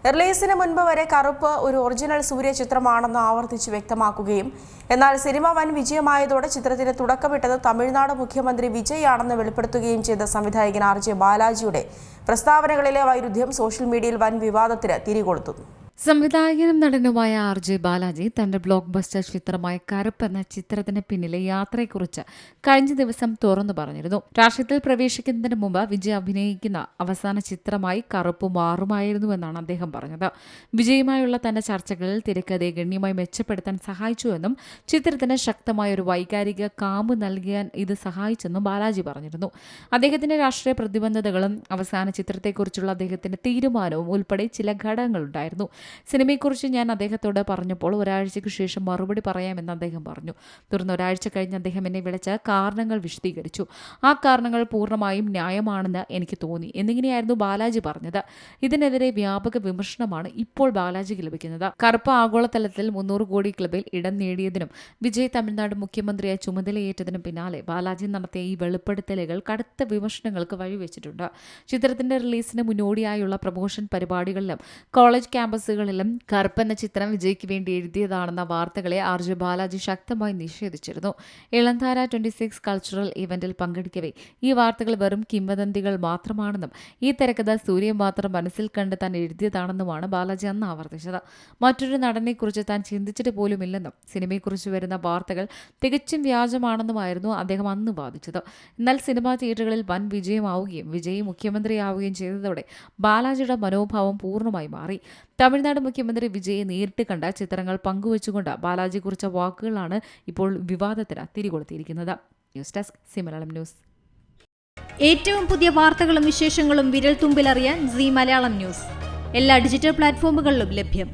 റിലീസിന് മുൻപ് വരെ കറുപ്പ് ഒരു ഒറിജിനൽ സൂര്യ ചിത്രമാണെന്ന് ആവർത്തിച്ച് വ്യക്തമാക്കുകയും എന്നാൽ സിനിമ വൻ വിജയമായതോടെ ചിത്രത്തിന് തുടക്കമിട്ടത് തമിഴ്നാട് മുഖ്യമന്ത്രി വിജയ് ആണെന്ന് വെളിപ്പെടുത്തുകയും ചെയ്ത സംവിധായകൻ RJ ബാലാജിയുടെ പ്രസ്താവനകളിലെ വൈരുദ്ധ്യം സോഷ്യൽ മീഡിയയിൽ വൻ വിവാദത്തിന് തിരികൊളുത്തുന്നു. സംവിധായകനും നടനുമായ RJ ബാലാജി തന്റെ ബ്ലോക്ക് ബസ്റ്റർ ചിത്രമായ കറുപ്പ് എന്ന ചിത്രത്തിന് പിന്നിലെ യാത്രയെക്കുറിച്ച് കഴിഞ്ഞ ദിവസം തുറന്നു പറഞ്ഞിരുന്നു. രാഷ്ട്രീയത്തിൽ പ്രവേശിക്കുന്നതിന് മുമ്പ് വിജയ് അഭിനയിക്കുന്ന അവസാന ചിത്രമായി കറുപ്പ് മാറുമായിരുന്നുവെന്നാണ് അദ്ദേഹം പറഞ്ഞത്. വിജയുമായുള്ള തന്റെ ചർച്ചകളിൽ തിരക്കഥയെ ഗണ്യമായി മെച്ചപ്പെടുത്താൻ സഹായിച്ചുവെന്നും ചിത്രത്തിന് ശക്തമായ ഒരു വൈകാരിക കാമ്പ് നൽകാൻ ഇത് സഹായിച്ചെന്നും ബാലാജി പറഞ്ഞിരുന്നു. അദ്ദേഹത്തിന്റെ രാഷ്ട്രീയ പ്രതിബദ്ധതകളും അവസാന ചിത്രത്തെക്കുറിച്ചുള്ള അദ്ദേഹത്തിന്റെ തീരുമാനവും ഉൾപ്പെടെ ചില ഘടകങ്ങളുണ്ടായിരുന്നു. സിനിമയെക്കുറിച്ച് ഞാൻ അദ്ദേഹത്തോട് പറഞ്ഞപ്പോൾ ഒരാഴ്ചയ്ക്ക് ശേഷം മറുപടി പറയാമെന്ന് അദ്ദേഹം പറഞ്ഞു. തുടർന്ന് ഒരാഴ്ച കഴിഞ്ഞ് അദ്ദേഹം എന്നെ വിളിച്ച് കാരണങ്ങൾ വിശദീകരിച്ചു. ആ കാരണങ്ങൾ പൂർണ്ണമായും ന്യായമാണെന്ന് എനിക്ക് തോന്നി എന്നിങ്ങനെയായിരുന്നു ബാലാജി പറഞ്ഞത്. ഇതിനെതിരെ വ്യാപക വിമർശനമാണ് ഇപ്പോൾ ബാലാജിക്ക് ലഭിക്കുന്നത്. കറുപ്പ് ആഗോളതലത്തിൽ 300 കോടി ക്ലബിൽ ഇടം നേടിയതിനും വിജയ് തമിഴ്നാട് മുഖ്യമന്ത്രിയായി ചുമതലയേറ്റതിനും പിന്നാലെ ബാലാജി നടത്തിയ ഈ വെളിപ്പെടുത്തലുകൾ കടുത്ത വിമർശനങ്ങൾക്ക് വഴിവെച്ചിട്ടുണ്ട്. ചിത്രത്തിന്റെ റിലീസിന് മുന്നോടിയായുള്ള പ്രമോഷൻ പരിപാടികളിലും കോളേജ് ക്യാമ്പസുകളിലും കറുപ്പ് എന്ന ചിത്രം വിജയ്ക്ക് വേണ്ടി എഴുതിയതാണെന്ന വാർത്തകളെ RJ ബാലാജി ശക്തമായി നിഷേധിച്ചിരുന്നു. ഇളംധാര 26 കൾച്ചറൽ ഇവന്റിൽ പങ്കെടുക്കവേ ഈ വാർത്തകൾ വെറും കിംവദന്തികൾ മാത്രമാണെന്നും ഈ തിരക്കഥ സൂര്യ മാത്രം മനസ്സിൽ കണ്ട് താൻ എഴുതിയതാണെന്നുമാണ് ബാലാജി അന്ന് ആവർത്തിച്ചത്. മറ്റൊരു നടനെക്കുറിച്ച് താൻ ചിന്തിച്ചിട്ട് പോലുമില്ലെന്നും സിനിമയെക്കുറിച്ച് വരുന്ന വാർത്തകൾ തികച്ചും വ്യാജമാണെന്നുമായിരുന്നു അദ്ദേഹം അന്ന് വാദിച്ചത്. എന്നാൽ സിനിമാ തിയേറ്ററുകളിൽ വൻ വിജയമാവുകയും വിജയ് മുഖ്യമന്ത്രിയാവുകയും ചെയ്തതോടെ ബാലാജിയുടെ മനോഭാവം പൂർണ്ണമായി മാറി. തമിഴ്നാട് മുഖ്യമന്ത്രി വിജയെ നേരിട്ട് കണ്ട ചിത്രങ്ങൾ പങ്കുവച്ചുകൊണ്ട് ബാലാജി കുറിച്ച വാക്കുകളാണ് ഇപ്പോൾ വിവാദത്തിന് തിരികൊളുത്തിയിരിക്കുന്നത്. News desk C Malayalam news. ഏറ്റവും പുതിയ വാർത്തകളും വിശേഷങ്ങളും വിരൽ തുമ്പിലറിയാൻ സി മലയാളം ന്യൂസ് എല്ലാ ഡിജിറ്റൽ പ്ലാറ്റ്ഫോമുകളിലും ലഭ്യം.